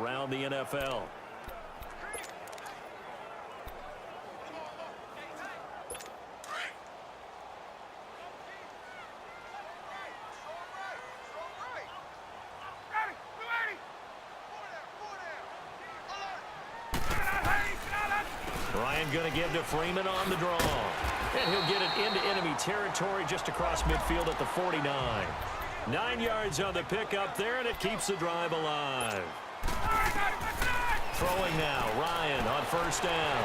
around the NFL. Ryan going to give to Freeman on the draw. And he'll get it into enemy territory just across midfield at the 49. 9 yards on the pickup there, and it keeps the drive alive. Throwing now, Ryan on first down.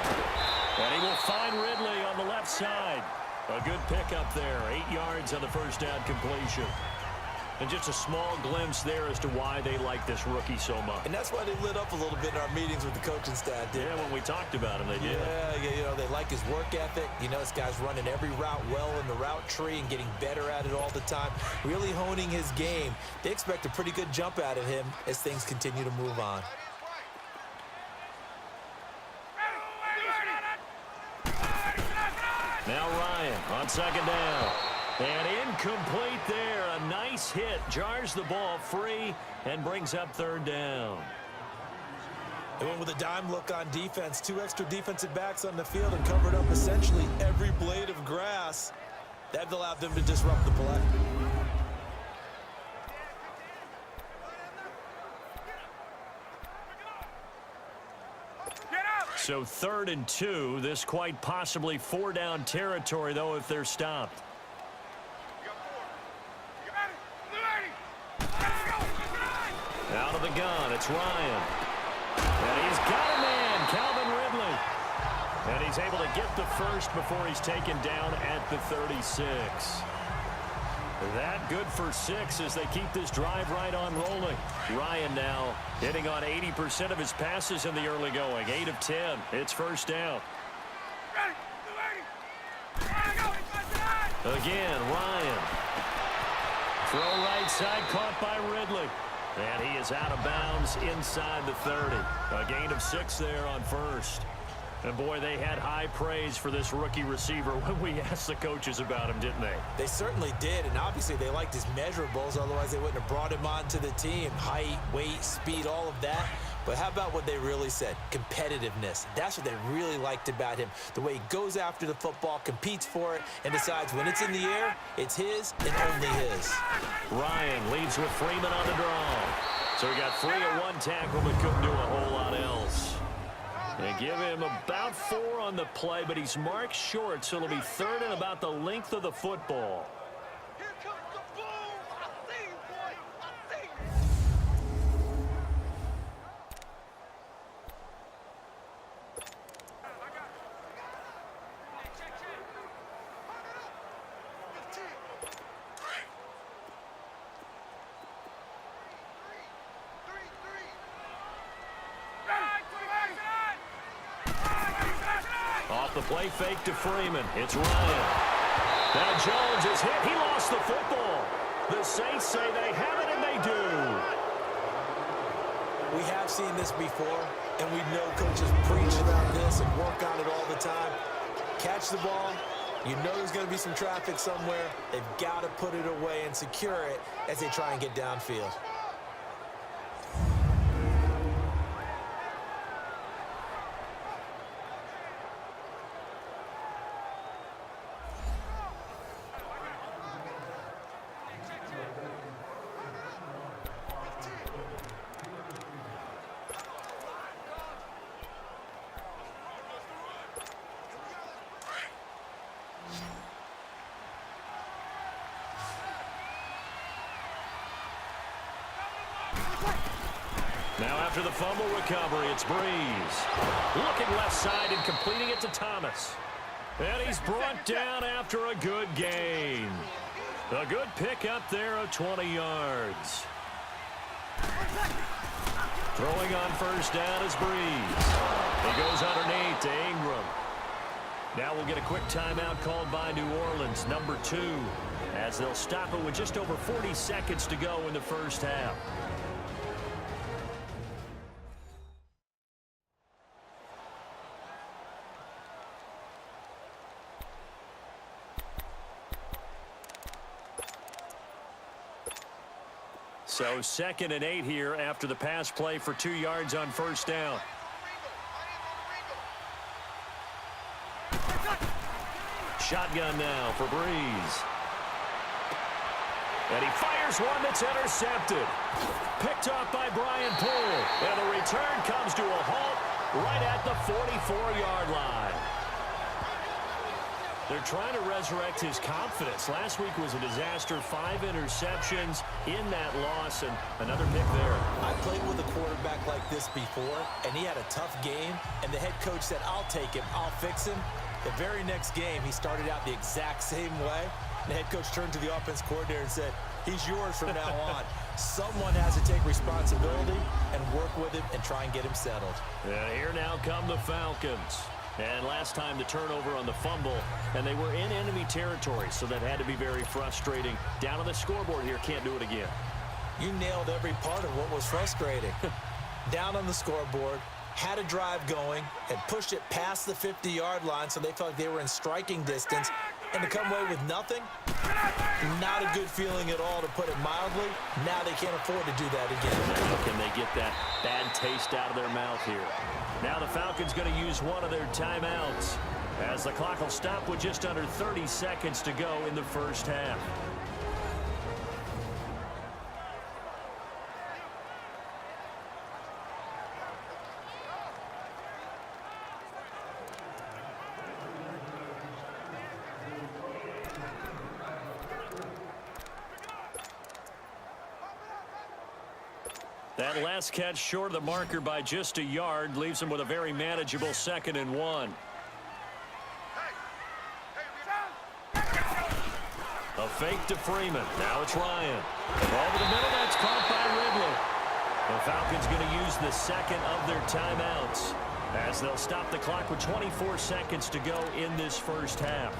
And he will find Ridley on the left side. A good pickup there, 8 yards on the first down completion. And just a small glimpse there as to why they like this rookie so much. And that's why they lit up a little bit in our meetings with the coaching staff. Yeah, when we talked about him, they did. Yeah, you know, they like his work ethic. You know, this guy's running every route well in the route tree and getting better at it all the time, really honing his game. They expect a pretty good jump out of him as things continue to move on. Now Ryan on second down. And incomplete there. A nice hit. Jars the ball free and brings up third down. They went with a dime look on defense. 2 extra defensive backs on the field and covered up essentially every blade of grass. That allowed them to disrupt the play. So 3rd and 2. This quite possibly 4-down territory, though, if they're stopped. Out of the gun, it's Ryan. And he's got a man, Calvin Ridley. And he's able to get the first before he's taken down at the 36. That good for 6 as they keep this drive right on rolling. Ryan now hitting on 80% of his passes in the early going. 8 of 10. It's first down. Again, Ryan. Throw right side caught by Ridley. And he is out of bounds inside the 30. A gain of 6 there on first. And, boy, they had high praise for this rookie receiver when we asked the coaches about him, didn't they? They certainly did, and obviously they liked his measurables. Otherwise, they wouldn't have brought him onto the team. Height, weight, speed, all of that. But how about what they really said? Competitiveness. That's what they really liked about him. The way he goes after the football, competes for it, and decides when it's in the air, it's his and only his. Ryan leads with Freeman on the draw. So he got free of 1 tackle but couldn't do a whole lot else. They give him about 4 on the play, but he's marked short, so it'll be 3rd and about the length of the football. Here comes the boom! I see you, boy! I see you! Off the play fake to Freeman. It's Ryan. Now Jones is hit. He lost the football. The Saints say they have it, and they do. We have seen this before, and we know coaches preach about this and work on it all the time. Catch the ball. You know there's going to be some traffic somewhere. They've got to put it away and secure it as they try and get downfield. Now after the fumble recovery, it's Breeze. Looking left side and completing it to Thomas. And he's brought down after a good gain. A good pickup there of 20 yards. Throwing on first down is Breeze. He goes underneath to Ingram. Now we'll get a quick timeout called by New Orleans, number 2, as they'll stop it with just over 40 seconds to go in the first half. So 2nd and 8 here after the pass play for 2 yards on first down. Shotgun now for Breeze. And he fires one that's intercepted. Picked off by Brian Poole. And the return comes to a halt right at the 44-yard line. They're trying to resurrect his confidence. Last week was a disaster. 5 interceptions in that loss, and another pick there. I played with a quarterback like this before, and he had a tough game, and the head coach said, I'll take him, I'll fix him. The very next game, he started out the exact same way. The head coach turned to the offense coordinator and said, he's yours from now on. Someone has to take responsibility and work with him and try and get him settled. And here now come the Falcons. And last time the turnover on the fumble, and they were in enemy territory, so that had to be very frustrating. Down on the scoreboard here, can't do it again. You nailed every part of what was frustrating. Down on the scoreboard, had a drive going, had pushed it past the 50-yard line so they felt like they were in striking distance, and to come away with nothing, not a good feeling at all, to put it mildly. Now they can't afford to do that again. How can they get that bad taste out of their mouth here? Now the Falcons going to use one of their timeouts as the clock will stop with just under 30 seconds to go in the first half. That last catch short of the marker by just a yard leaves him with a very manageable 2nd and 1. A fake to Freeman. Now it's Ryan. Over the middle, that's caught by Ridley. The Falcons going to use the second of their timeouts as they'll stop the clock with 24 seconds to go in this first half.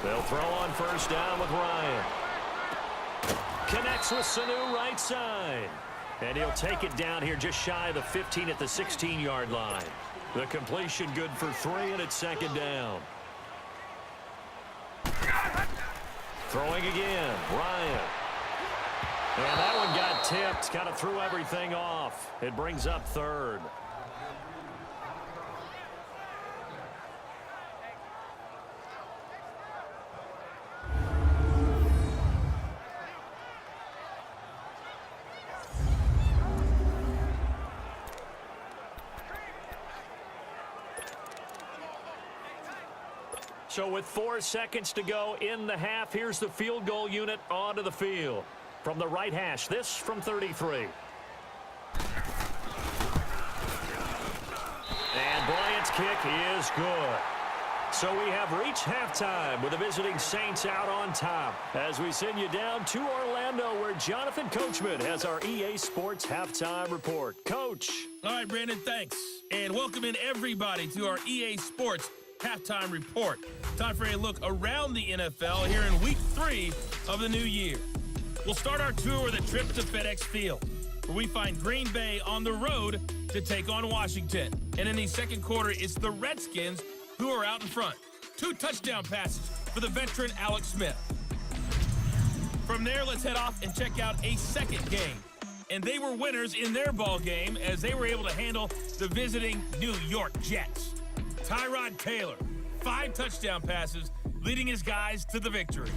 They'll throw on first down with Ryan. Connects with Sanu right side. And he'll take it down here just shy of the 15 at the 16-yard line. The completion good for 3, and it's 2nd down. Throwing again, Ryan. And that one got tipped, kind of threw everything off. It brings up 3rd. So with 4 seconds to go in the half, here's the field goal unit onto the field. From the right hash, this from 33. And Bryant's kick is good. So we have reached halftime with the visiting Saints out on top as we send you down to Orlando where Jonathan Coachman has our EA Sports Halftime Report. Coach. All right, Brandon, thanks. And welcome in everybody to our EA Sports Halftime Report. Time for a look around the NFL here in Week 3 of the new year. We'll start our tour with a trip to FedEx Field, where we find Green Bay on the road to take on Washington. And in the second quarter, it's the Redskins who are out in front. 2 touchdown passes for the veteran Alex Smith. From there, let's head off and check out a second game. And they were winners in their ball game as they were able to handle the visiting New York Jets. Tyrod Taylor, 5 touchdown passes, leading his guys to the victory.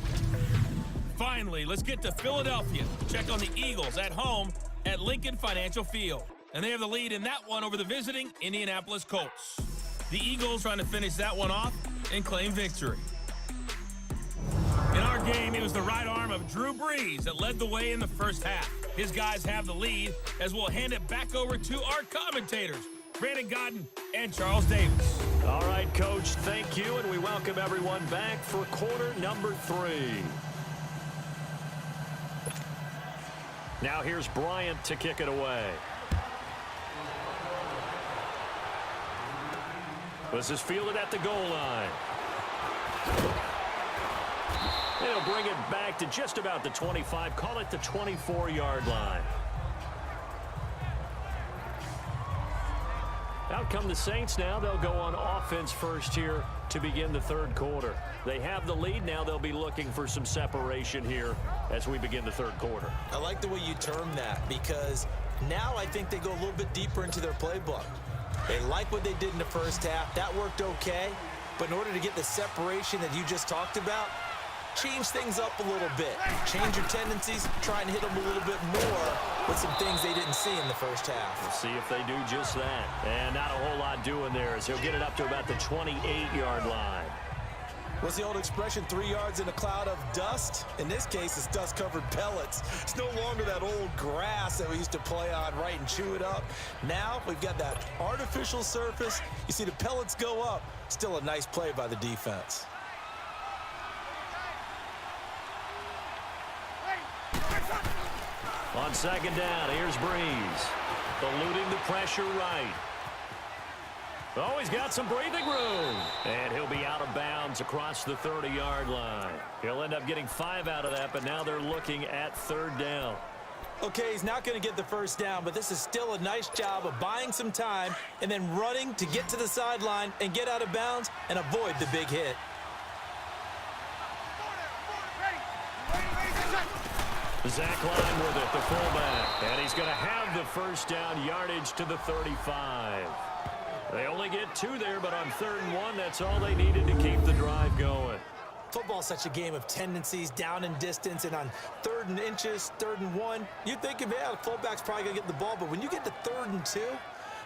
Finally, let's get to Philadelphia. Check on the Eagles at home at Lincoln Financial Field. And they have the lead in that one over the visiting Indianapolis Colts. The Eagles trying to finish that one off and claim victory. In our game, it was the right arm of Drew Brees that led the way in the first half. His guys have the lead as we'll hand it back over to our commentators, Brandon Godden and Charles Davis. All right, Coach, thank you, and we welcome everyone back for quarter number 3. Now here's Bryant to kick it away. This is fielded at the goal line. They'll bring it back to just about the 25. Call it the 24-yard line. Out come the Saints now. They'll go on offense first here to begin the third quarter. They have the lead. Now they'll be looking for some separation here as we begin the third quarter. I like the way you term that because now I think they go a little bit deeper into their playbook. They like what they did in the first half. That worked okay. But in order to get the separation that you just talked about, change things up a little bit. Change your tendencies. Try and hit them a little bit more with some things they didn't see in the first half. We'll see if they do just that. And not a whole lot doing there as he'll get it up to about the 28-yard line. What's the old expression, 3 yards in a cloud of dust? In this case, it's dust-covered pellets. It's no longer that old grass that we used to play on, right, and chew it up. Now we've got that artificial surface. You see the pellets go up. Still a nice play by the defense. On second down, here's Breeze. Eluding the pressure right. Oh, he's got some breathing room. And he'll be out of bounds across the 30-yard line. He'll end up getting 5 out of that, but now they're looking at third down. Okay, he's not going to get the first down, but this is still a nice job of buying some time and then running to get to the sideline and get out of bounds and avoid the big hit. Zach Line with it, the fullback. And he's going to have the first down, yardage to the 35. They only get 2 there, but on 3rd and 1, that's all they needed to keep the drive going. Football's such a game of tendencies, down and distance, and on 3rd and inches, 3rd and 1, you think of, yeah, the fullback's probably going to get the ball, but when you get to 3rd and 2,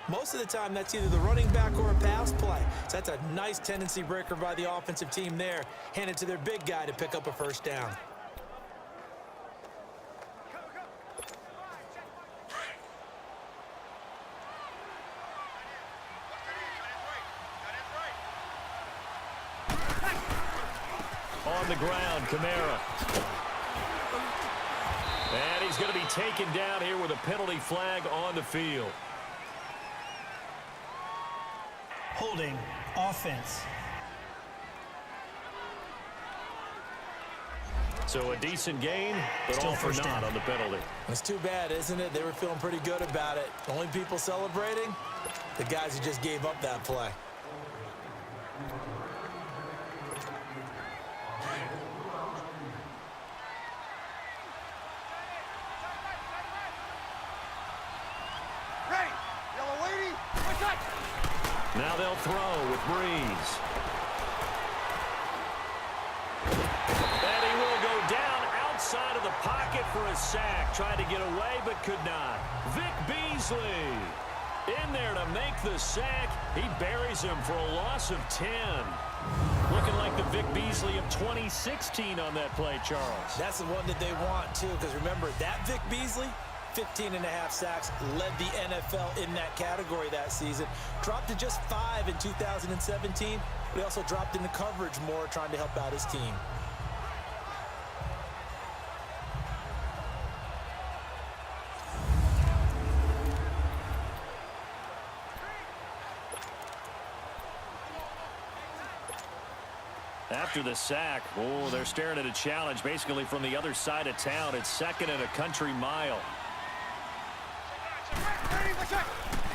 most of the time that's either the running back or a pass play. So that's a nice tendency breaker by the offensive team there, handed to their big guy to pick up a first down. On the ground, Kamara. And he's going to be taken down here with a penalty flag on the field. Holding offense. So a decent gain, but Still all for first naught down. on the penalty. It's too bad, isn't it? They were feeling pretty good about it. Only people celebrating, the guys who just gave up that play. Now they'll throw with Breeze. And he will go down outside of the pocket for a sack. Tried to get away, but could not. Vic Beasley in there to make the sack. He buries him for a loss of 10. Looking like the Vic Beasley of 2016 on that play, Charles. That's the one that they want, too, because remember, that Vic Beasley, 15.5 sacks, led the NFL in that category that season. Dropped to just 5 in 2017, but he also dropped into coverage more, trying to help out his team. After the sack, oh, they're staring at a challenge basically from the other side of town. It's 2nd and a country mile.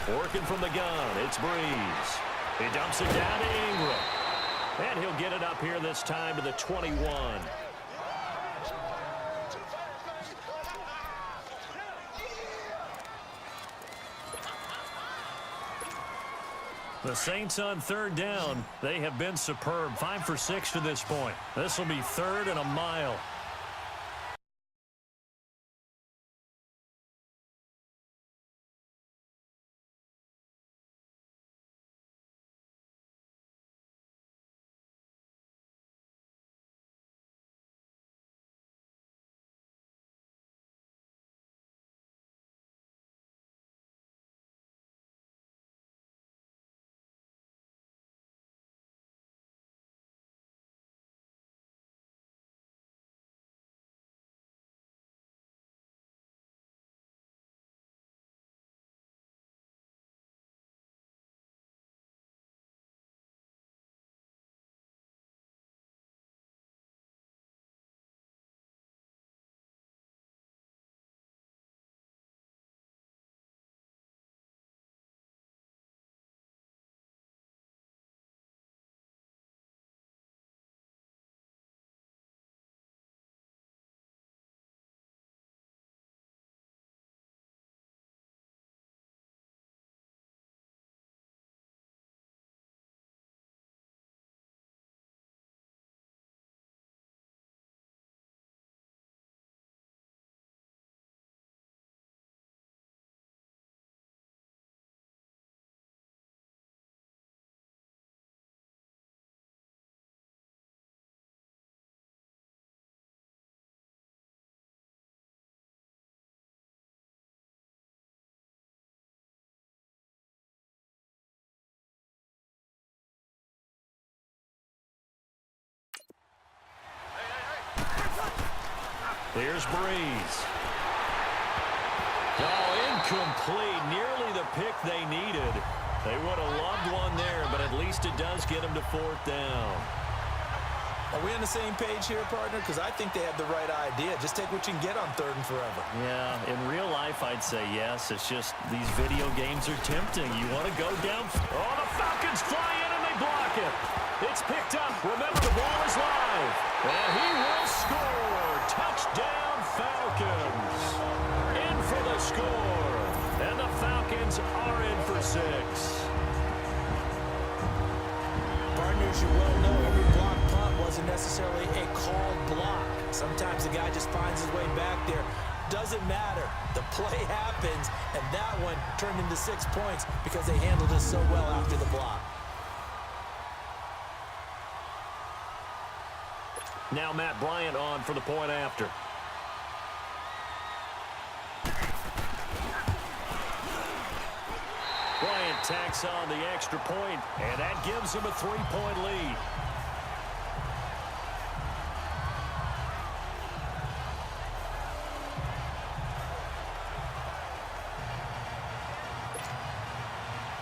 Working from the gun, it's Breeze. He dumps it down to Ingram. And he'll get it up here this time to the 21. The Saints on 3rd down. They have been superb. 5 for 6 to this point. This will be 3rd and a mile. Here's Breeze. Oh, incomplete. Nearly the pick they needed. They would have loved one there, but at least it does get them to 4th down. Are we on the same page here, partner? Because I think they have the right idea. Just take what you can get on 3rd and forever. Yeah, in real life, I'd say yes. It's just these video games are tempting. You want to go down. Oh, the Falcons fly in and they block it. It's picked up. Remember, the ball is live. And he will score. Touchdown, Falcons. In for the score. And the Falcons are in for 6. Partners, you well know every block punt wasn't necessarily a called block. Sometimes the guy just finds his way back there. Doesn't matter. The play happens, and that one turned into 6 points because they handled it so well after the block. Now Matt Bryant on for the point after. Bryant tacks on the extra point, and that gives him a 3-point lead.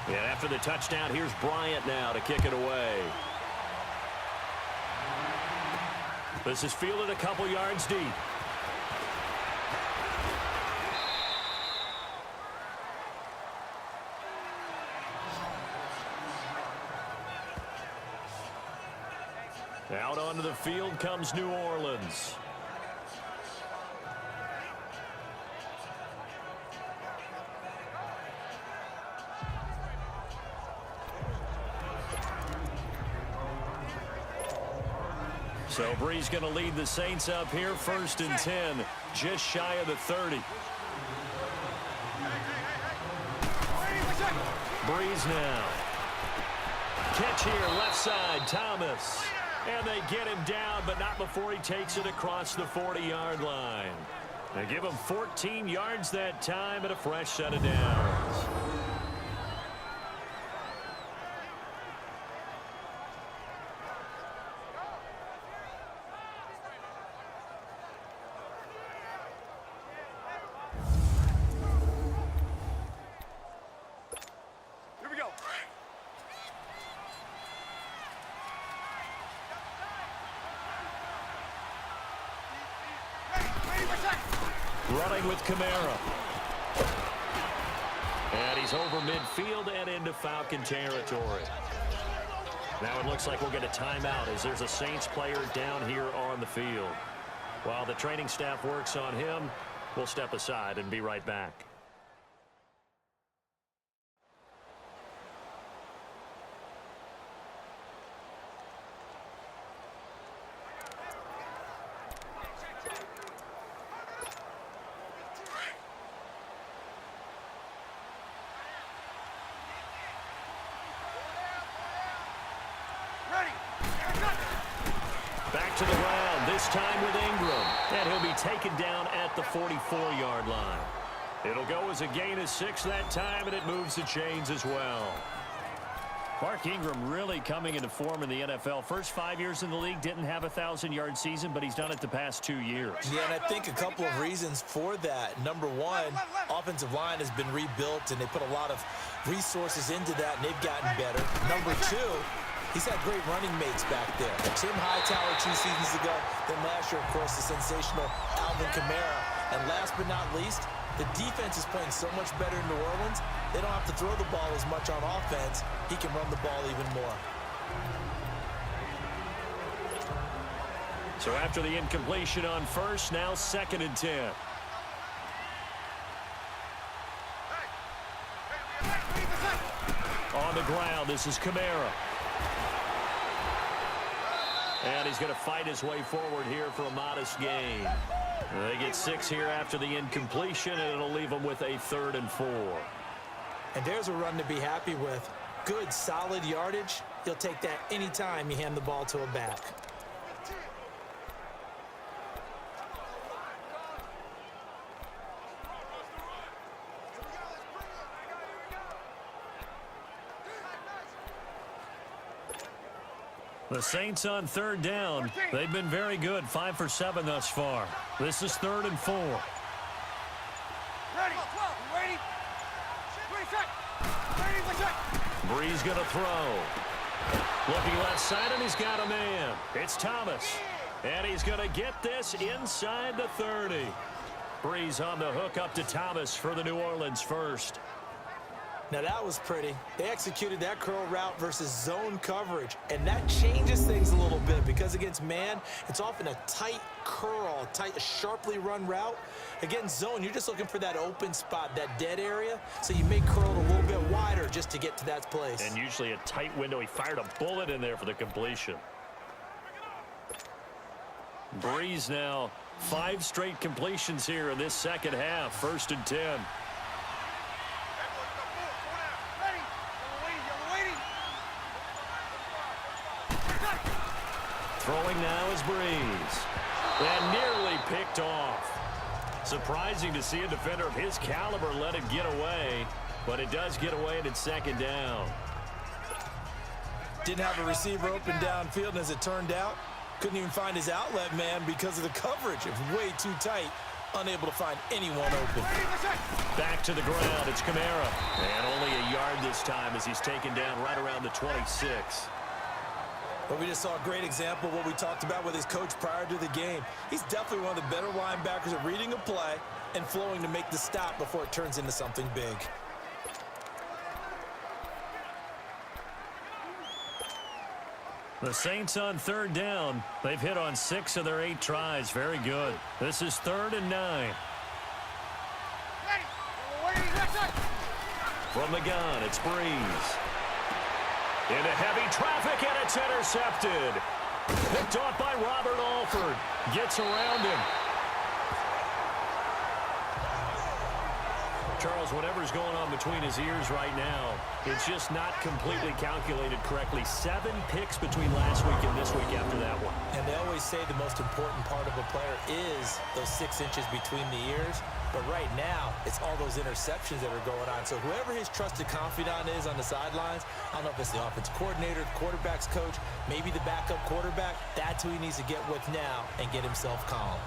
And after the touchdown, here's Bryant now to kick it away. This is fielded a couple yards deep. Out onto the field comes New Orleans. So Breeze going to lead the Saints up here, 1st and 10, just shy of the 30. Breeze now. Catch here, left side, Thomas. And they get him down, but not before he takes it across the 40-yard line. They give him 14 yards that time and a fresh set of downs. Here we go. Running with Kamara. And he's over midfield and into Falcon territory. Now it looks like we'll get a timeout as there's a Saints player down here on the field. While the training staff works on him, we'll step aside and be right back. Back to the ground, this time with Ingram. And he'll be taken down at the 44-yard line. It'll go as a gain of 6 that time, and it moves the chains as well. Mark Ingram really coming into form in the NFL. First 5 years in the league, didn't have a 1,000-yard season, but he's done it the past 2 years. Yeah, and I think a couple of reasons for that. Number one, offensive line has been rebuilt, and they put a lot of resources into that, and they've gotten better. Number two, he's had great running mates back there. Tim Hightower 2 seasons ago, then last year, of course, the sensational Alvin Kamara. And last but not least, the defense is playing so much better in New Orleans, they don't have to throw the ball as much on offense. He can run the ball even more. So after the incompletion on first, now 2nd and 10. On the ground, this is Kamara. And he's going to fight his way forward here for a modest gain. They get 6 here after the incompletion, and it'll leave them with a 3rd and 4. And there's a run to be happy with. Good, solid yardage. He'll take that anytime you hand the ball to a back. The Saints on third down. They've been very good, 5 for 7 thus far. This is 3rd and 4. Ready. 12. Ready. 20 seconds. Ready. Let's go. Breeze going to throw. Looking left side, and he's got a man. It's Thomas. And he's going to get this inside the 30. Breeze on the hook up to Thomas for the New Orleans first. Now that was pretty. They executed that curl route versus zone coverage, and that changes things a little bit because against man, it's often a tight curl, a sharply run route. Against zone, you're just looking for that open spot, that dead area, so you may curl it a little bit wider just to get to that place. And usually a tight window. He fired a bullet in there for the completion. Breeze now, 5 straight completions here in this second half, 1st and 10. Throwing now is Breeze. And nearly picked off. Surprising to see a defender of his caliber let it get away, but it does get away and it's 2nd down. Didn't have a receiver open downfield, and as it turned out, couldn't even find his outlet man because of the coverage. It was way too tight, unable to find anyone open. Back to the ground, it's Kamara. And only a yard this time as he's taken down right around the 26. But we just saw a great example of what we talked about with his coach prior to the game. He's definitely one of the better linebackers at reading a play and flowing to make the stop before it turns into something big. The Saints on 3rd down. They've hit on 6 of their 8 tries. Very good. This is 3rd and 9. From the gun, it's Breeze. Into heavy traffic, and it's intercepted. Picked off by Robert Alford. Gets around him. Charles, whatever's going on between his ears right now, it's just not completely calculated correctly. 7 picks between last week and this week after that one. And they always say the most important part of a player is those 6 inches between the ears. But right now, it's all those interceptions that are going on. So whoever his trusted confidant is on the sidelines, I don't know if it's the offense coordinator, the quarterback's coach, maybe the backup quarterback, that's who he needs to get with now and get himself calm.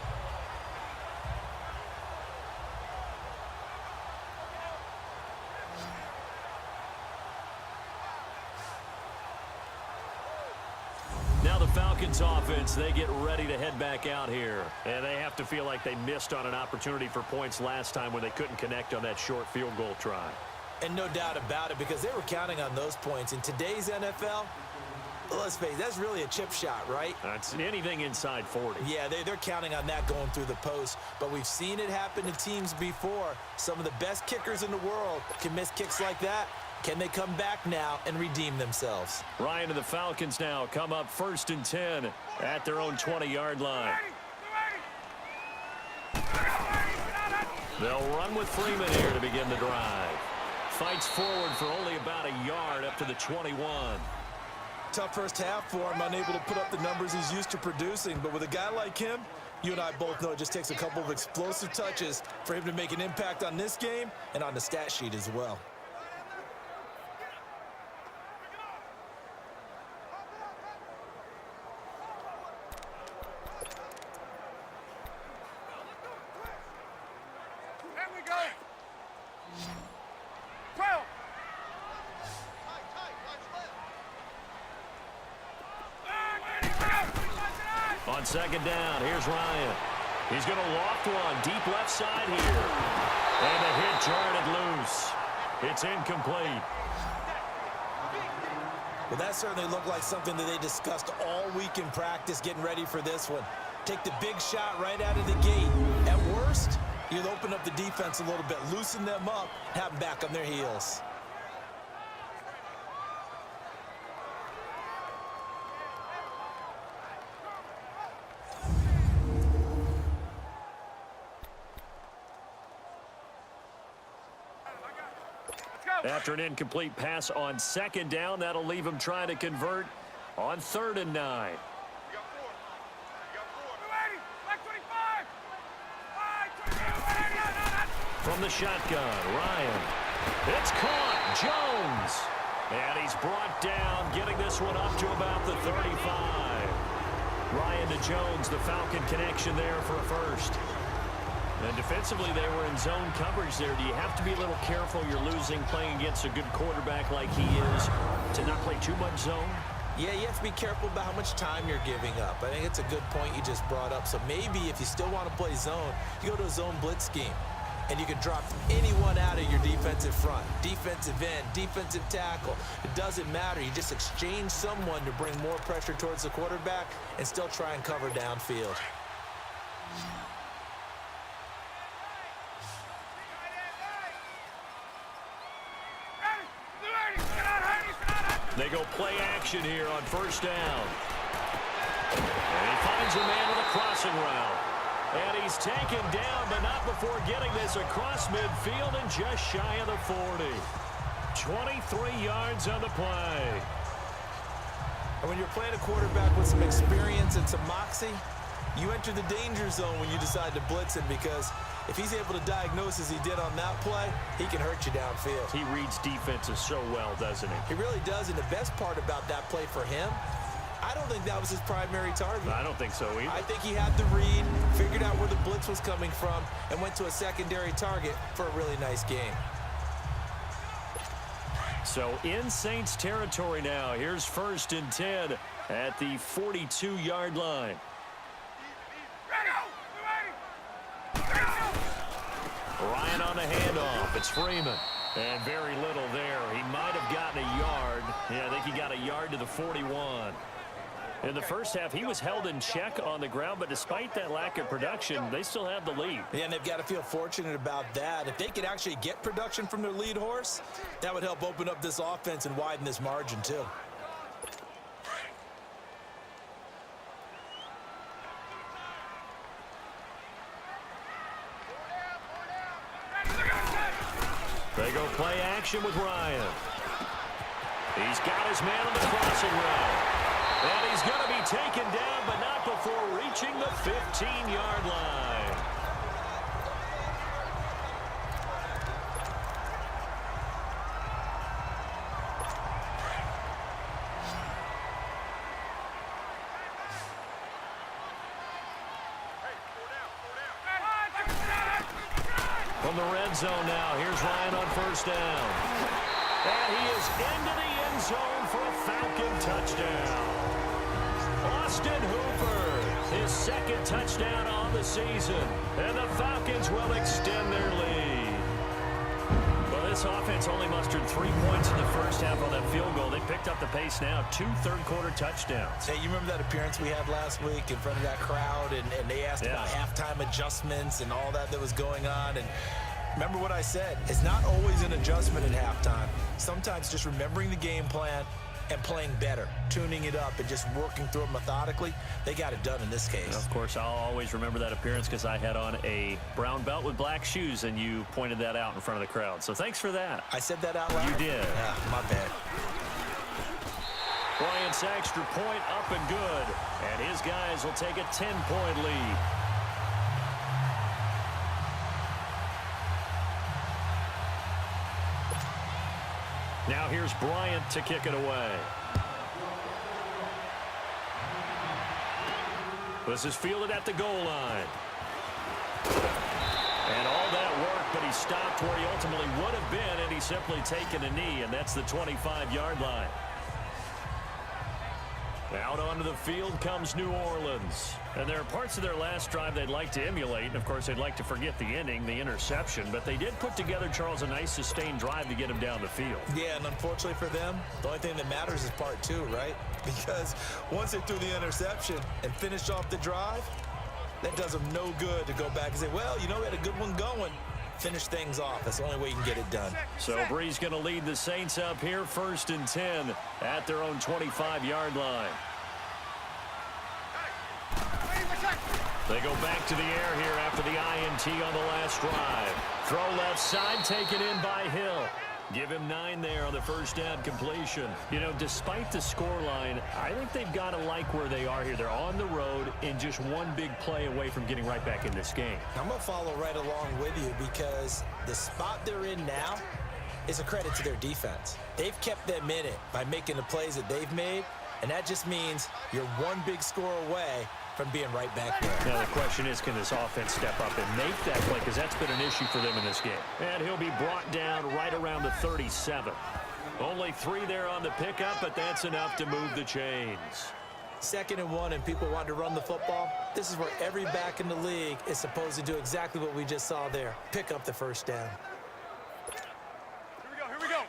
Now the Falcons offense, they get ready to head back out here. And they have to feel like they missed on an opportunity for points last time when they couldn't connect on that short field goal try. And no doubt about it, because they were counting on those points. In today's NFL, let's face it, that's really a chip shot, right? That's anything inside 40. Yeah, they're counting on that going through the post. But we've seen it happen to teams before. Some of the best kickers in the world can miss kicks like that. Can they come back now and redeem themselves? Ryan and the Falcons now come up 1st and 10 at their own 20-yard line. They'll run with Freeman here to begin the drive. Fights forward for only about a yard up to the 21. Tough first half for him, unable to put up the numbers he's used to producing. But with a guy like him, you and I both know it just takes a couple of explosive touches for him to make an impact on this game and on the stat sheet as well. On 2nd down, here's Ryan. He's going to loft one deep left side here. And the hit jarred it loose. It's incomplete. Well, that certainly looked like something that they discussed all week in practice getting ready for this one. Take the big shot right out of the gate. At worst, you'll open up the defense a little bit, loosen them up, have them back on their heels. After an incomplete pass on 2nd down, that'll leave him trying to convert on 3rd and 9. From the shotgun, Ryan. It's caught. Jones. And he's brought down, getting this one up to about the 35. Ryan to Jones, the Falcon connection there for a first. And defensively, they were in zone coverage there. Do you have to be a little careful? You're losing playing against a good quarterback like he is to not play too much zone? Yeah, you have to be careful about how much time you're giving up. I think it's a good point you just brought up. So maybe if you still want to play zone, you go to a zone blitz scheme. And you can drop anyone out of your defensive front. Defensive end, defensive tackle. It doesn't matter. You just exchange someone to bring more pressure towards the quarterback and still try and cover downfield. They go play action here on first down. And he finds a man with a crossing route. And he's taken down, but not before getting this across midfield and just shy of the 40. 23 yards on the play. And when you're playing a quarterback with some experience and some moxie, you enter the danger zone when you decide to blitz him, because if he's able to diagnose as he did on that play, he can hurt you downfield. He reads defenses so well, doesn't he? He really does, and the best part about that play for him, I don't think that was his primary target. I don't think so either. I think he had the read, figured out where the blitz was coming from, and went to a secondary target for a really nice game. So in Saints territory now. Here's 1st and 10 at the 42-yard line. Ryan on the handoff. It's Freeman. And very little there. He might have gotten a yard. Yeah, I think he got a yard to the 41. In the first half, he was held in check on the ground, but despite that lack of production, they still have the lead. Yeah, and they've got to feel fortunate about that. If they could actually get production from their lead horse, that would help open up this offense and widen this margin too. They go play action with Ryan. He's got his man on the crossing route. And he's going to be taken down, but not before reaching the 15-yard line. From the red zone now, here's Ryan on first down. And he is into the end zone for a Falcon touchdown. Austin Hooper, his second touchdown on the season. And the Falcons will extend their lead. Well, this offense only mustered 3 points in the first half on that field goal. They picked up the pace now, 2 third-quarter touchdowns. Hey, you remember that appearance we had last week in front of that crowd, and they asked about halftime adjustments and all that was going on, and remember what I said. It's not always an adjustment in halftime. Sometimes just remembering the game plan and playing better, tuning it up and just working through it methodically. They got it done in this case. Of course, I'll always remember that appearance because I had on a brown belt with black shoes, and you pointed that out in front of the crowd. So thanks for that. I said that out loud? You did. Yeah, my bad. Bryant's extra point up and good, and his guys will take a 10-point lead. Now here's Bryant to kick it away. This is fielded at the goal line. And all that work, but he stopped where he ultimately would have been, and he's simply taken a knee, and that's the 25-yard line. Out onto the field comes New Orleans. And there are parts of their last drive they'd like to emulate. And, of course, they'd like to forget the ending, the interception. But they did put together, Charles, a nice sustained drive to get him down the field. Yeah, and unfortunately for them, the only thing that matters is part 2, right? Because once they threw the interception and finished off the drive, that does them no good to go back and say, well, you know, we had a good one going. Finish things off. That's the only way you can get it done. So Brees going to lead the Saints up here, 1st and 10 at their own 25-yard line. They go back to the air here after the INT on the last drive. Throw left side, taken in by Hill. Give him 9 there on the first down completion. You know, despite the scoreline, I think they've got to like where they are here. They're on the road and just one big play away from getting right back in this game. I'm going to follow right along with you because the spot they're in now, is a credit to their defense. They've kept them in it by making the plays that they've made, and that just means you're one big score away from being right back there. Now the question is, can this offense step up and make that play? Because that's been an issue for them in this game. And he'll be brought down right around the 37. Only 3 there on the pickup, but that's enough to move the chains. 2nd and 1, and people want to run the football. This is where every back in the league is supposed to do exactly what we just saw there. Pick up the first down. Here we go.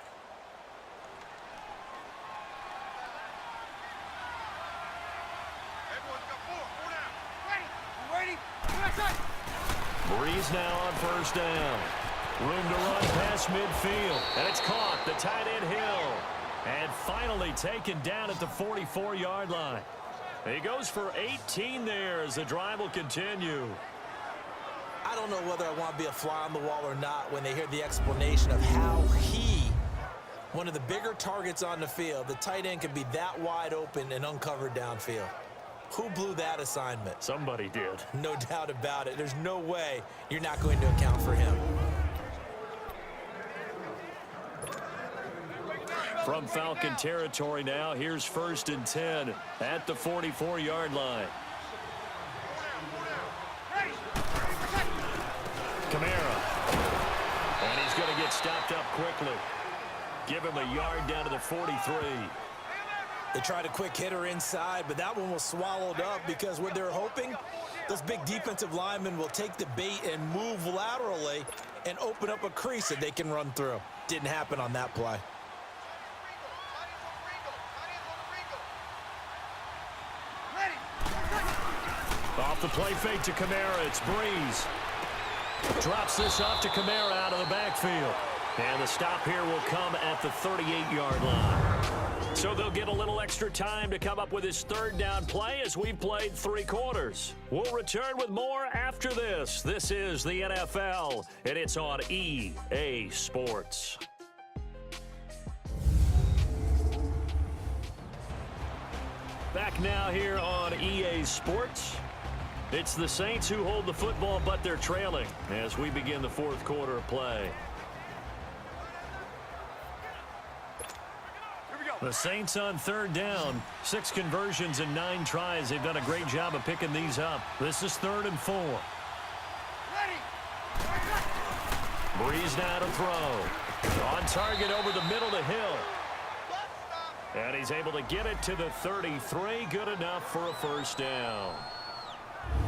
Everyone's got 4 down. Ready? Breeze now on first down. Room to run past midfield. And it's caught. The tight end Hill. And finally taken down at the 44-yard line. He goes for 18 there as the drive will continue. I don't know whether I want to be a fly on the wall or not when they hear the explanation of how one of the bigger targets on the field, the tight end, can be that wide open and uncovered downfield. Who blew that assignment? Somebody did. No doubt about it. There's no way you're not going to account for him. From Falcon territory now, here's 1st and 10 at the 44-yard line. Kamara. And he's going to get stopped up quickly. Give him a yard down to the 43. They tried a quick hitter inside, but that one was swallowed up because what they're hoping, those big defensive linemen will take the bait and move laterally and open up a crease that they can run through. Didn't happen on that play. Off the play fake to Kamara, it's Breeze. Drops this off to Kamara out of the backfield. And the stop here will come at the 38-yard line. So they'll get a little extra time to come up with his 3rd down play as we've played 3 quarters. We'll return with more after this. This is the NFL, and it's on EA Sports. Back now here on EA Sports. It's the Saints who hold the football, but they're trailing as we begin the 4th quarter of play. The Saints on 3rd down. 6 conversions and 9 tries. They've done a great job of picking these up. This is 3rd and 4. Breeze now to throw. On target over the middle to Hill. And he's able to get it to the 33. Good enough for a 1st down.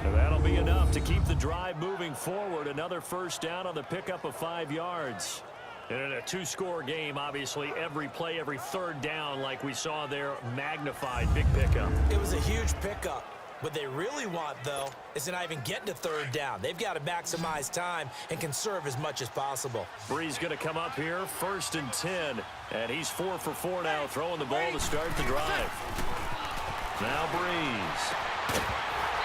And that'll be enough to keep the drive moving forward. Another 1st down on the pickup of 5 yards. And in a 2-score game, obviously, every play, every 3rd down, like we saw there, magnified. Big pickup. It was a huge pickup. What they really want, though, is to not even get to 3rd down. They've got to maximize time and conserve as much as possible. Breeze going to come up here, 1st and 10. And he's 4 for 4 now, throwing the ball to start the drive. Now Breeze.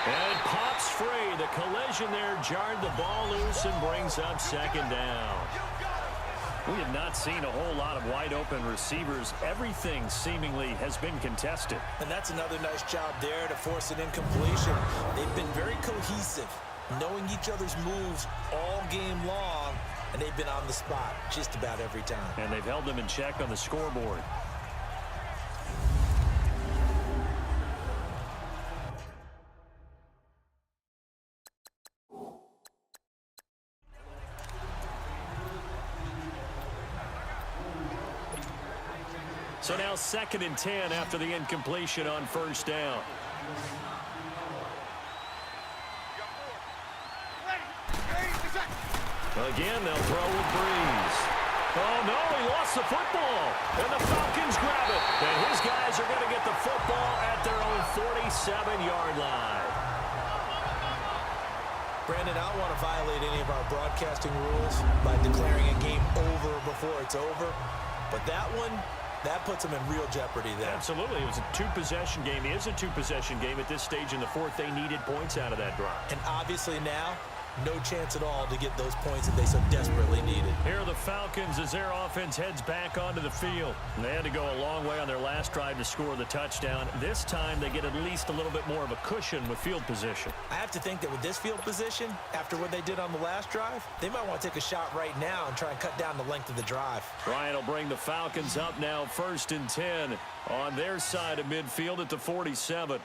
And it pops free. The collision there jarred the ball loose and brings up 2nd down. We have not seen a whole lot of wide-open receivers. Everything seemingly has been contested. And that's another nice job there to force an incompletion. They've been very cohesive, knowing each other's moves all game long, and they've been on the spot just about every time. And they've held them in check on the scoreboard. So now 2nd and 10 after the incompletion on 1st down. Again, they'll throw with Breeze. Oh, no, he lost the football. And the Falcons grab it. And his guys are going to get the football at their own 47-yard line. Brandon, I don't want to violate any of our broadcasting rules by declaring a game over before it's over. But that one, that puts them in real jeopardy there. Absolutely. It was a 2-possession game. It is a 2-possession game at this stage in the 4th. They needed points out of that drive. And obviously now, no chance at all to get those points that they so desperately needed. Here are the Falcons as their offense heads back onto the field. They had to go a long way on their last drive to score the touchdown. This time they get at least a little bit more of a cushion with field position. I have to think that with this field position, after what they did on the last drive, they might want to take a shot right now and try and cut down the length of the drive. Ryan will bring the Falcons up now, 1st and 10 on their side of midfield at the 47.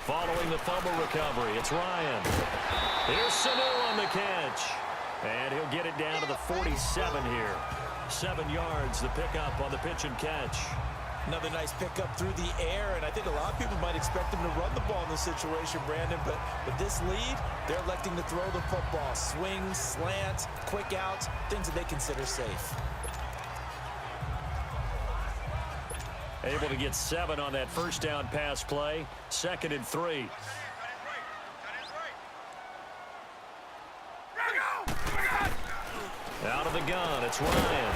Following the fumble recovery, it's Ryan. Here's Sanu on the catch. And he'll get it down to the 47 here. 7 yards, the pickup on the pitch and catch. Another nice pickup through the air, and I think a lot of people might expect him to run the ball in this situation, Brandon, but with this lead, they're electing to throw the football. Swings, slants, quick outs, things that they consider safe. Able to get 7 on that first down pass play. 2nd and 3. Out of the gun, it's Ryan.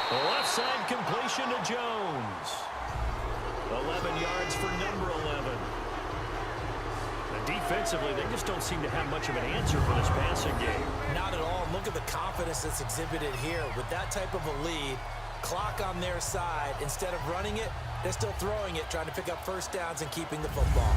The left side completion to Jones. 11 yards for number 11. And defensively, they just don't seem to have much of an answer for this passing game. Not at all. Look at the confidence that's exhibited here. With that type of a lead, clock on their side, instead of running it, they're still throwing it, trying to pick up first downs and keeping the football.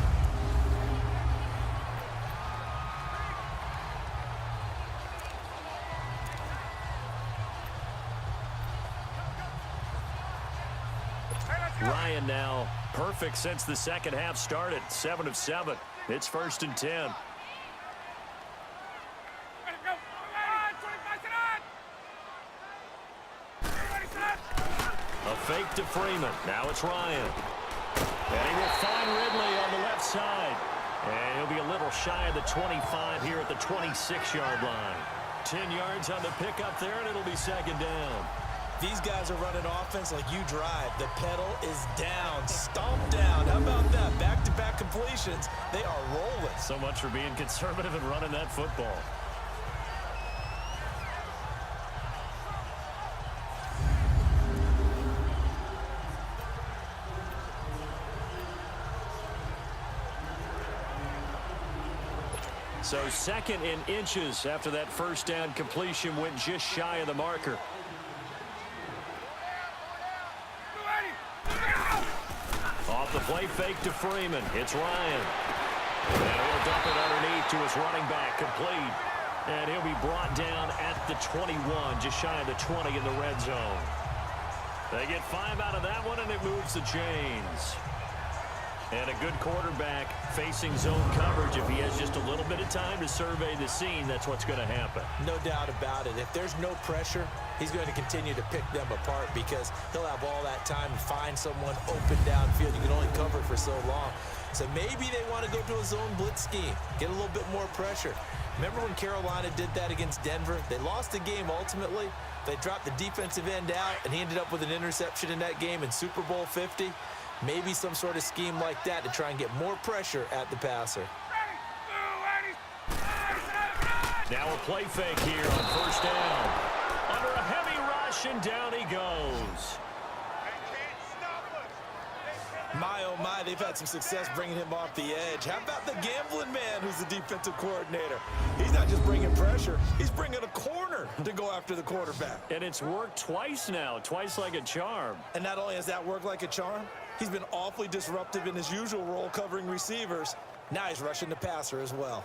Ryan now perfect since the second half started. 7 of 7. It's 1st and 10. A fake to Freeman. Now it's Ryan. And he will find Ridley on the left side. And he'll be a little shy of the 25 here at the 26-yard line. 10 yards on the pickup there, and it'll be 2nd down. These guys are running offense like you drive. The pedal is down, stomped down. How about that? Back-to-back completions. They are rolling. So much for being conservative and running that football. So 2nd and inches after that first down completion went just shy of the marker. Off the play fake to Freeman. It's Ryan. And he'll dump it underneath to his running back, complete. And he'll be brought down at the 21, just shy of the 20 in the red zone. They get 5 out of that one, and it moves the chains. And a good quarterback facing zone coverage. If he has just a little bit of time to survey the scene, that's what's going to happen. No doubt about it. If there's no pressure, he's going to continue to pick them apart because he'll have all that time to find someone open downfield. You can only cover for so long. So maybe they want to go to a zone blitz scheme, get a little bit more pressure. Remember when Carolina did that against Denver? They lost the game ultimately. They dropped the defensive end out, and he ended up with an interception in that game in Super Bowl 50. Maybe some sort of scheme like that to try and get more pressure at the passer. Now a play fake here on 1st down. Under a heavy rush, and down he goes. My, oh my, they've had some success bringing him off the edge. How about the gambling man who's the defensive coordinator? He's not just bringing pressure, he's bringing a corner to go after the quarterback. And it's worked twice now, twice like a charm. And not only has that worked like a charm, he's been awfully disruptive in his usual role covering receivers. Now he's rushing the passer as well.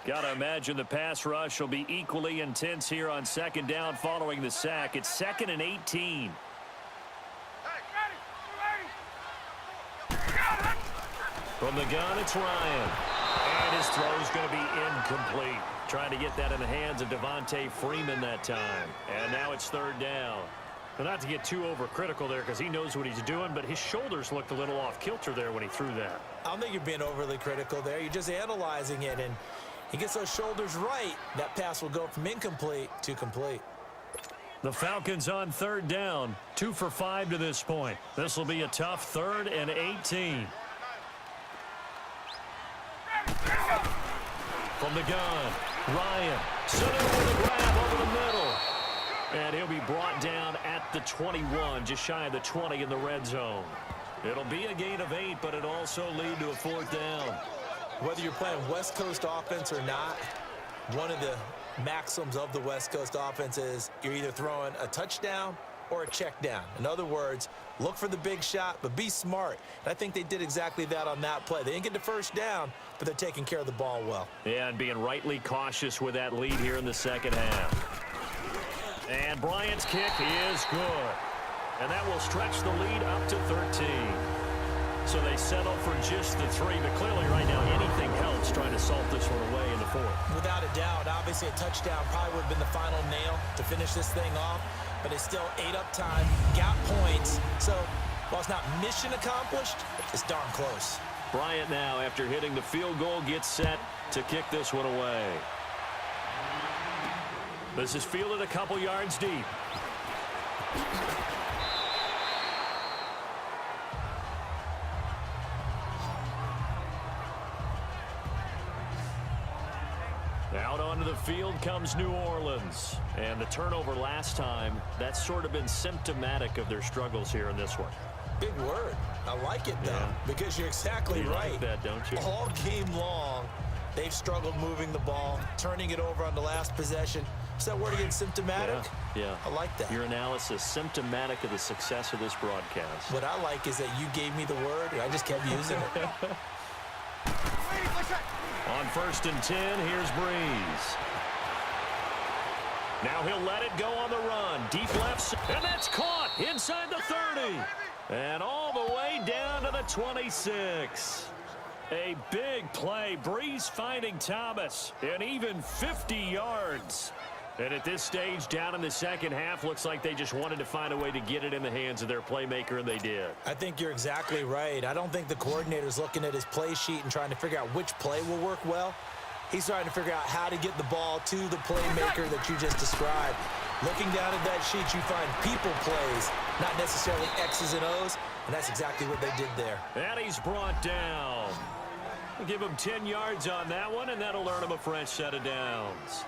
Got to imagine the pass rush will be equally intense here on 2nd down following the sack. It's 2nd and 18. From the gun, it's Ryan. And his throw's going to be incomplete. Trying to get that in the hands of Devontae Freeman that time. And now it's 3rd down. But not to get too overcritical there because he knows what he's doing, but his shoulders looked a little off kilter there when he threw that. I don't think you're being overly critical there. You're just analyzing it, and he gets those shoulders right. That pass will go from incomplete to complete. The Falcons on 3rd down. 2 for 5 to this point. This will be a tough 3rd and 18. From the gun, Ryan, set up with a grab over the middle. And he'll be brought down at the 21, just shy of the 20 in the red zone. It'll be a gain of 8, but it'll also lead to a 4th down. Whether you're playing West Coast offense or not, one of the maxims of the West Coast offense is you're either throwing a touchdown or a check down. In other words, look for the big shot, but be smart. And I think they did exactly that on that play. They didn't get the first down, but they're taking care of the ball well. Yeah, and being rightly cautious with that lead here in the second half. And Bryant's kick is good. And that will stretch the lead up to 13. So they settle for just the 3, but clearly right now anything helps trying to salt this one away in the 4th. Without a doubt, obviously a touchdown probably would have been the final nail to finish this thing off, but it's still ate up time, got points. So while it's not mission accomplished, it's darn close. Bryant now, after hitting the field goal, gets set to kick this one away. This is fielded a couple yards deep. Out onto the field comes New Orleans. And the turnover last time, that's sort of been symptomatic of their struggles here in this one. Big word. I like it, though, Yeah. because you're exactly You right. like that, don't you? All game long, they've struggled moving the ball, turning it over on the last possession. Is that word again, symptomatic? Yeah. I like that. Your analysis, symptomatic of the success of this broadcast. What I like is that you gave me the word, and I just kept using it. On 1st and 10, here's Breeze. Now he'll let it go on the run. Deep left, and that's caught inside the 30. And all the way down to the 26. A big play. Breeze finding Thomas, and even 50 yards. And at this stage, down in the second half, looks like they just wanted to find a way to get it in the hands of their playmaker, and they did. I think you're exactly right. I don't think the coordinator's looking at his play sheet and trying to figure out which play will work well. He's trying to figure out how to get the ball to the playmaker that you just described. Looking down at that sheet, you find people plays, not necessarily X's and O's, and that's exactly what they did there. And he's brought down. We'll give him 10 yards on that one, and that'll earn him a fresh set of downs.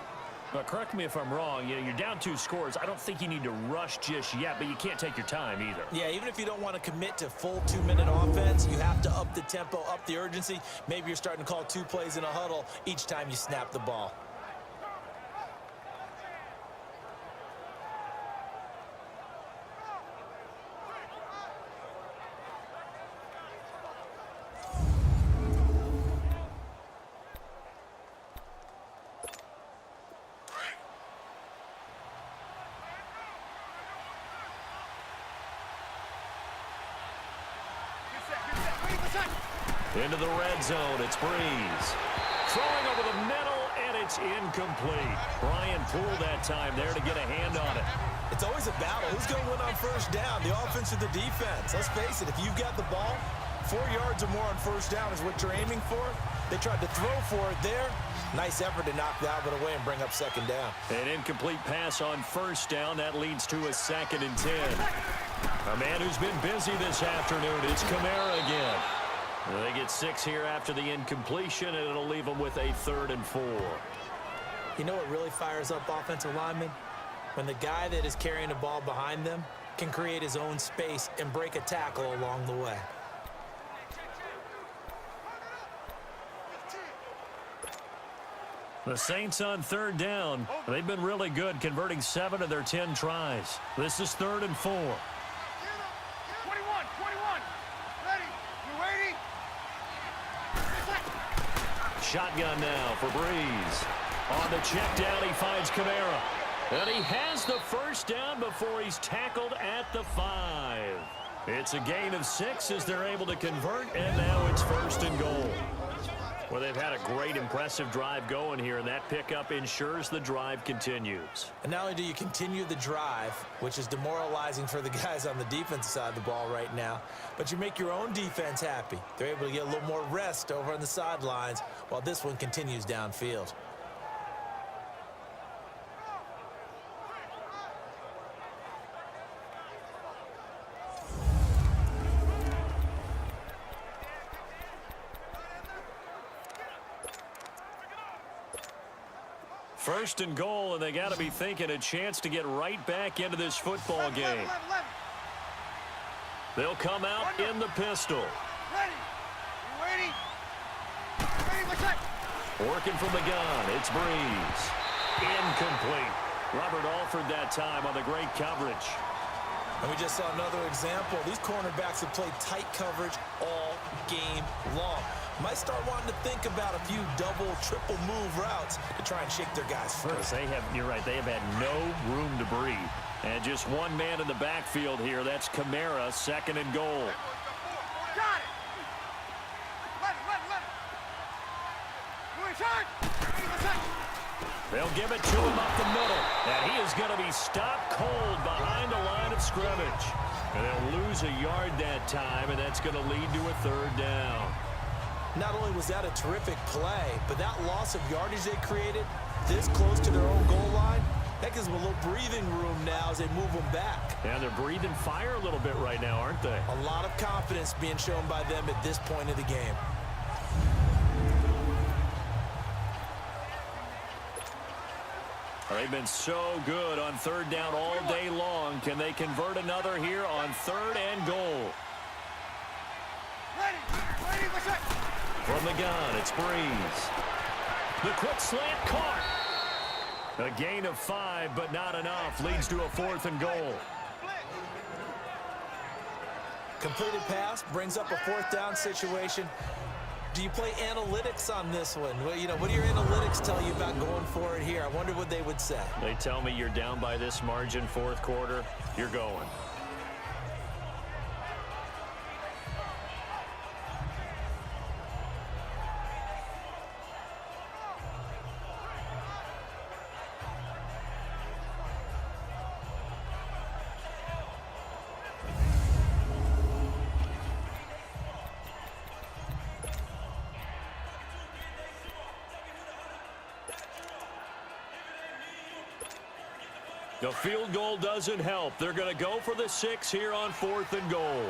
But correct me if I'm wrong, you're down 2 scores. I don't think you need to rush just yet, but you can't take your time either. Yeah, even if you don't want to commit to full 2-minute offense, you have to up the tempo, up the urgency. Maybe you're starting to call 2 plays in a huddle each time you snap the ball. Into the red zone, it's Breeze. Throwing over the middle, and it's incomplete. Bryant pulled that time there to get a hand on it. It's always a battle. Who's going to win on first down, the offense or the defense? Let's face it, if you've got the ball, 4 yards or more on first down is what you're aiming for. They tried to throw for it there. Nice effort to knock that one away and bring up second down. An incomplete pass on first down. That leads to a 2nd and 10. A man who's been busy this afternoon is Kamara again. They get 6 here after the incompletion, and it'll leave them with a 3rd and 4. You know what really fires up offensive linemen? When the guy that is carrying the ball behind them can create his own space and break a tackle along the way. The Saints on 3rd down. They've been really good, converting 7 of their 10 tries. This is 3rd and 4. 21, 21. Ready? You ready? Shotgun now for Breeze. On the check down, he finds Kamara. And he has the first down before he's tackled at the 5. It's a gain of 6 as they're able to convert, and now it's 1st and goal. Well, they've had a great, impressive drive going here, and that pickup ensures the drive continues. And not only do you continue the drive, which is demoralizing for the guys on the defensive side of the ball right now, but you make your own defense happy. They're able to get a little more rest over on the sidelines while this one continues downfield. First and goal, and they got to be thinking a chance to get right back into this football game. They'll come out in the pistol. Ready. You ready? Ready, what's that? Working from the gun, it's Breeze. Incomplete. Robert Alford that time on the great coverage. And we just saw another example. These cornerbacks have played tight coverage all game long. Might start wanting to think about a few double, triple move routes to try and shake their guys first. You're right, they have had no room to breathe. And just one man in the backfield here. That's Kamara, second and goal. Got it. Let it. You inside. What's that? They'll give it to him up the middle. And he is going to be stopped cold behind the line of scrimmage. And they'll lose a yard that time, and that's going to lead to a third down. Not only was that a terrific play, but that loss of yardage they created this close to their own goal line, that gives them a little breathing room now as they move them back. Yeah, they're breathing fire a little bit right now, aren't they? A lot of confidence being shown by them at this point of the game. They've been so good on third down all day long. Can they convert another here on third and goal? Ready, what's that? From the gun, it's Breeze. The quick slant caught. A gain of 5, but not enough. Leads to a fourth and goal. Completed pass brings up a fourth down situation. Do you play analytics on this one? Well, what do your analytics tell you about going for it here? I wonder what they would say. They tell me you're down by this margin, fourth quarter. You're going. The field goal doesn't help. They're going to go for the 6 here on fourth and goal.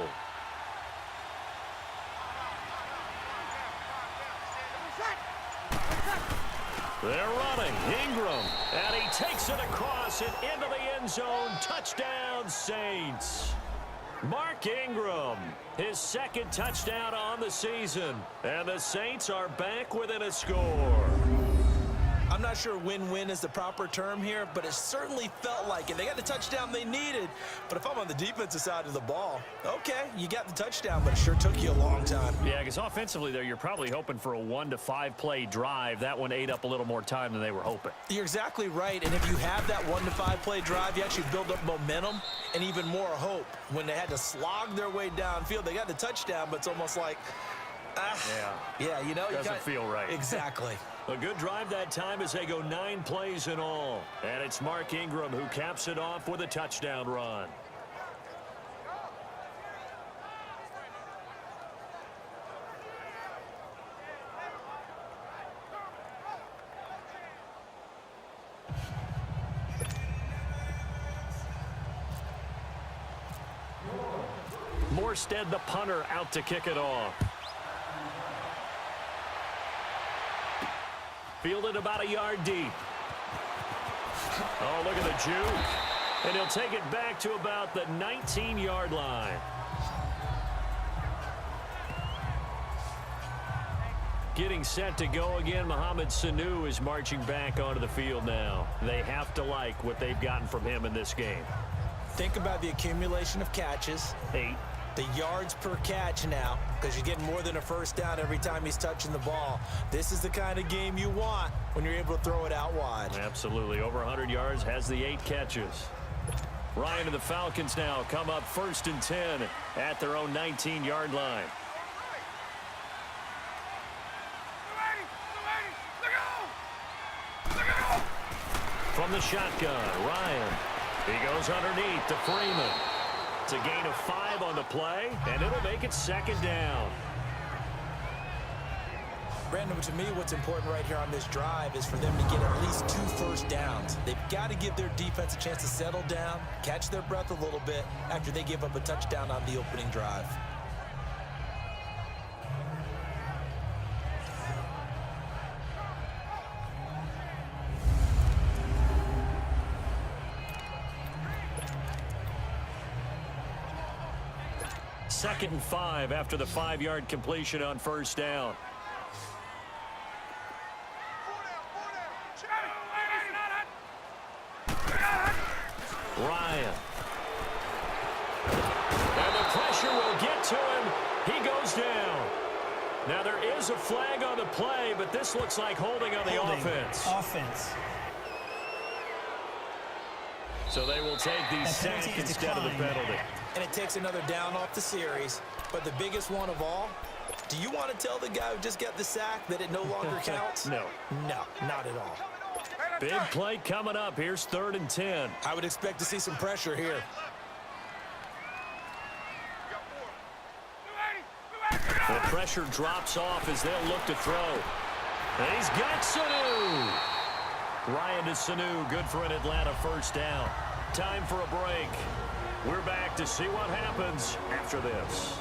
They're running. Ingram. And he takes it across and into the end zone. Touchdown, Saints. Mark Ingram, his second touchdown on the season. And the Saints are back within a score. I'm not sure win-win is the proper term here, but it certainly felt like it. They got the touchdown they needed, but if I'm on the defensive side of the ball, okay, you got the touchdown, but it sure took you a long time. Yeah, because offensively there, you're probably hoping for a 1 to 5 play drive. That one ate up a little more time than they were hoping. You're exactly right, and if you have that 1 to 5 play drive, you actually build up momentum and even more hope. When they had to slog their way downfield, they got the touchdown, but it's almost like, doesn't feel right. Exactly. A good drive that time as they go 9 plays in all. And it's Mark Ingram who caps it off with a touchdown run. Morstead, the punter, out to kick it off. Fielded about a yard deep. Oh, look at the juke. And he'll take it back to about the 19-yard line. Getting set to go again, Mohamed Sanu is marching back onto the field now. They have to like what they've gotten from him in this game. Think about the accumulation of catches. 8. The yards per catch now, because you're getting more than a first down every time he's touching the ball. This is the kind of game you want when you're able to throw it out wide. Absolutely. Over 100 yards, has the 8 catches. Ryan and the Falcons now come up 1st and 10 at their own 19-yard line. From the shotgun, Ryan. He goes underneath to Freeman. It's a gain of 5 on the play, and it'll make it 2nd down. Brandon, to me, what's important right here on this drive is for them to get at least 2 first downs. They've got to give their defense a chance to settle down, catch their breath a little bit after they give up a touchdown on the opening drive. 2nd and 5 after the 5-yard completion on first down. Ryan. And the pressure will get to him. He goes down. Now there is a flag on the play, but this looks like holding on the offense. So they will take the sack instead of the penalty. And it takes another down off the series. But the biggest one of all, do you want to tell the guy who just got the sack that it no longer counts? No. No, not at all. Big play coming up. Here's 3rd and 10. I would expect to see some pressure here. The pressure drops off as they'll look to throw. And he's got Sanu. Ryan to Sanu, good for an Atlanta first down. Time for a break. We're back to see what happens after this.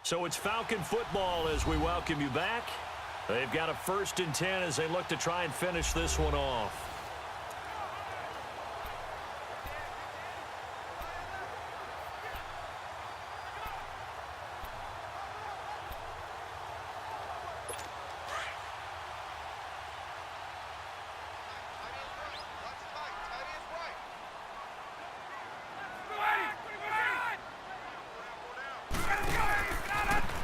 So it's Falcon football as we welcome you back. They've got a 1st and 10 as they look to try and finish this one off.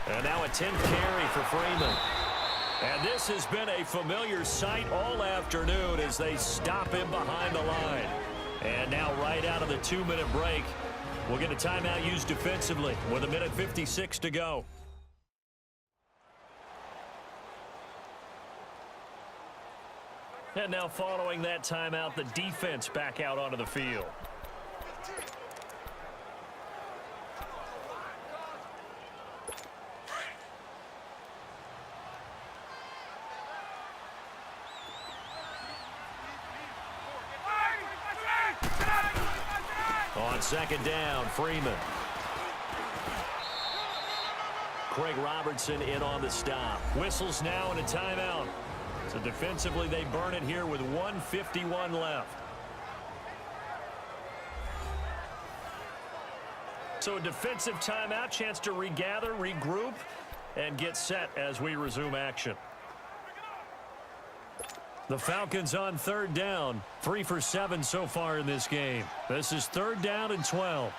And now a 10th carry for Freeman. And this has been a familiar sight all afternoon as they stop him behind the line. And now right out of the 2-minute break, we'll get a timeout used defensively with 1:56 to go. And now following that timeout, the defense back out onto the field. On 2nd down, Freeman. Craig Robertson in on the stop. Whistles now and a timeout. So defensively, they burn it here with 1:51 left. So a defensive timeout, chance to regather, regroup, and get set as we resume action. The Falcons on 3rd down, 3 for 7 so far in this game. This is 3rd down and 12.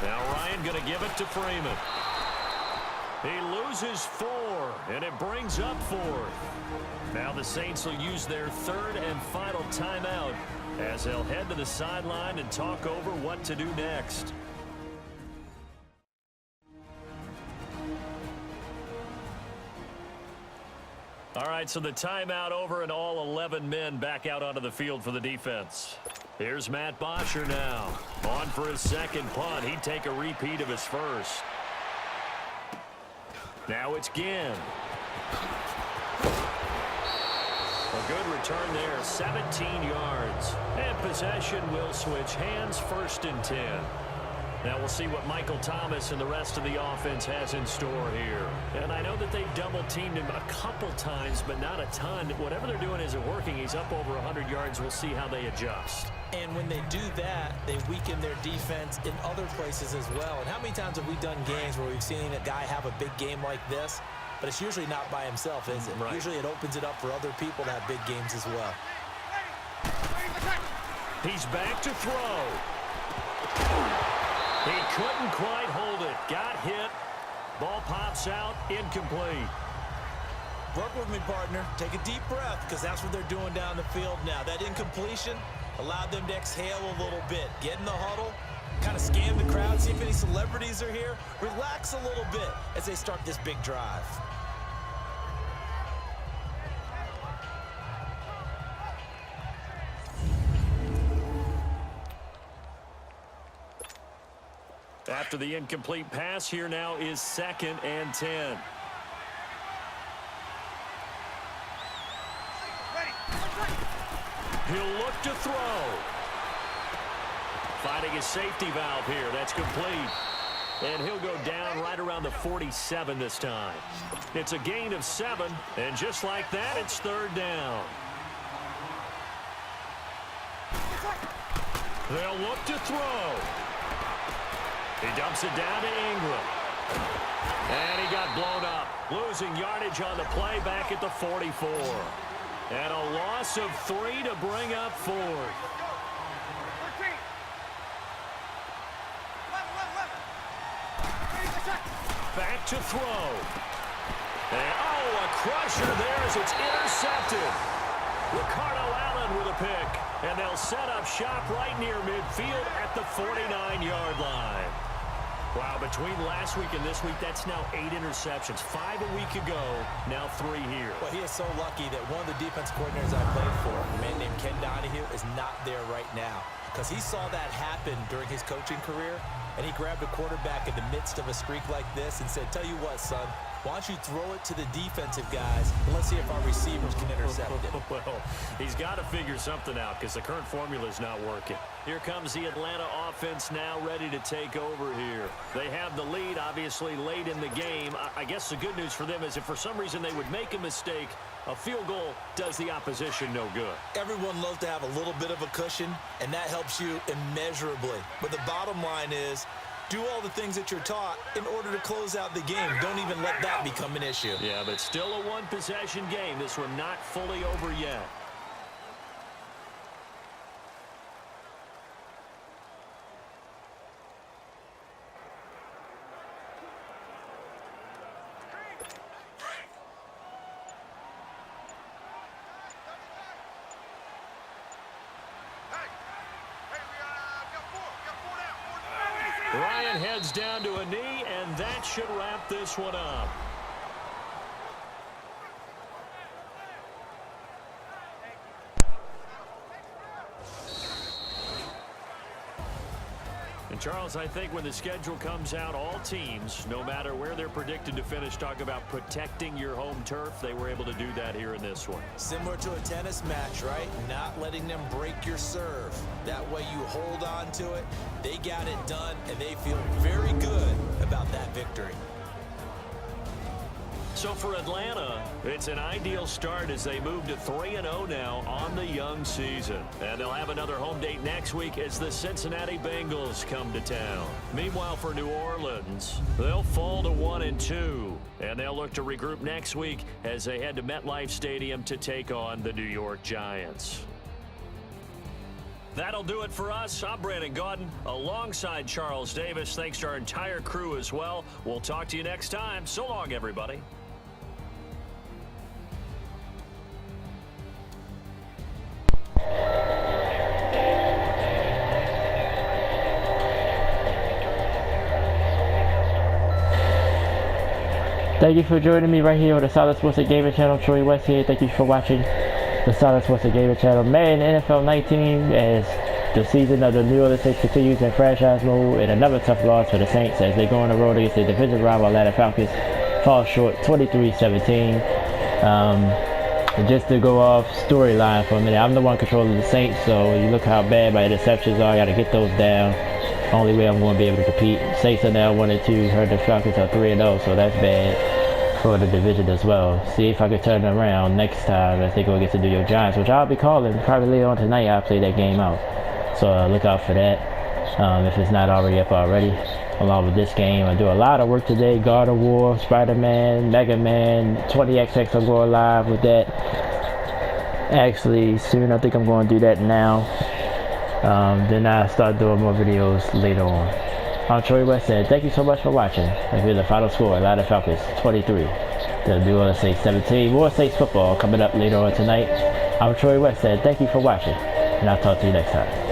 Now Ryan going to give it to Freeman. He loses 4, and it brings up 4th. Now the Saints will use their 3rd and final timeout as they'll head to the sideline and talk over what to do next. All right, so the timeout over and all 11 men back out onto the field for the defense. Here's Matt Bosher now. On for his 2nd punt. He'd take a repeat of his 1st. Now it's Ginn. A good return there, 17 yards. And possession will switch hands, 1st and 10. Now we'll see what Michael Thomas and the rest of the offense has in store here. And I know that they've double-teamed him a couple times, but not a ton. Whatever they're doing isn't working. He's up over 100 yards. We'll see how they adjust. And when they do that, they weaken their defense in other places as well. And how many times have we done games where we've seen a guy have a big game like this? But it's usually not by himself, is it? Right. Usually it opens it up for other people to have big games as well. He's back to throw. He couldn't quite hold it. Got hit. Ball pops out. Incomplete. Work with me, partner. Take a deep breath, because that's what they're doing down the field now. That incompletion allowed them to exhale a little bit. Get in the huddle, kind of scan the crowd, see if any celebrities are here. Relax a little bit as they start this big drive. After the incomplete pass, here now is 2nd and 10. He'll look to throw. Finding a safety valve here. That's complete. and he'll go down right around the 47 this time. It's a gain of 7, and just like that, it's third down. They'll look to throw. He dumps it down to Ingram. And he got blown up, losing yardage on the play back at the 44. And a loss of 3 to bring up 4th. Back to throw. And, a crusher there as it's intercepted. Ricardo Allen with a pick. And they'll set up shop right near midfield at the 49-yard line. Wow, between last week and this week, that's now 8 interceptions. 5 a week ago, now 3 here. Well, he is so lucky that one of the defense coordinators I played for, a man named Ken Donahue, is not there right now. Because he saw that happen during his coaching career, and he grabbed a quarterback in the midst of a streak like this and said, tell you what, son, why don't you throw it to the defensive guys, and let's see if our receivers can intercept it. Well, he's got to figure something out because the current formula is not working. Here comes the Atlanta offense now ready to take over here. They have the lead, obviously, late in the game. I guess the good news for them is if for some reason they would make a mistake, a field goal does the opposition no good. Everyone loves to have a little bit of a cushion, and that helps you immeasurably. But the bottom line is, do all the things that you're taught in order to close out the game. Don't even let that become an issue. Yeah, but still a one-possession game. This one not fully over yet. Ryan heads down to a knee, and that should wrap this one up. And Charles, I think when the schedule comes out, all teams, no matter where they're predicted to finish, talk about protecting your home turf. They were able to do that here in this one. Similar to a tennis match, right? Not letting them break your serve. That way you hold on to it. They got it done, and they feel very good about that victory. So for Atlanta, it's an ideal start as they move to 3-0 now on the young season. And they'll have another home date next week as the Cincinnati Bengals come to town. Meanwhile, for New Orleans, they'll fall to 1-2. And they'll look to regroup next week as they head to MetLife Stadium to take on the New York Giants. That'll do it for us. I'm Brandon Gaudin alongside Charles Davis. Thanks to our entire crew as well. We'll talk to you next time. So long, everybody. Thank you for joining me right here on the Solid Sports and Gaming channel. Troy West here. Thank you for watching the Solid Sports and Gaming channel. Madden NFL 19 as the season of the New Orleans Saints continues in franchise mode, and another tough loss for the Saints as they go on the road against the division rival Atlanta Falcons. Fall short 23-17. Just to go off storyline for a minute, I'm the one controlling the Saints, so you look how bad my interceptions are. I got to get those down. Only way I'm going to be able to compete. Saints are now 1-2. Heard the Falcons are 3-0, so that's bad for the division as well. See if I can turn it around next time as they go against the New York Giants, which I'll be calling probably later on tonight. I'll play that game out, so look out for that if it's not already up already. Along with this game, I do a lot of work today. God of War, Spider-Man, Mega Man, 20XX. I'm going live with that. Actually, soon I think I'm going to do that now. Then I start doing more videos later on. I'm Troy West, and thank you so much for watching. And here's the final score: Atlanta Falcons 23. The New Orleans Saints 17. More Saints football coming up later on tonight. I'm Troy West, and thank you for watching, and I'll talk to you next time.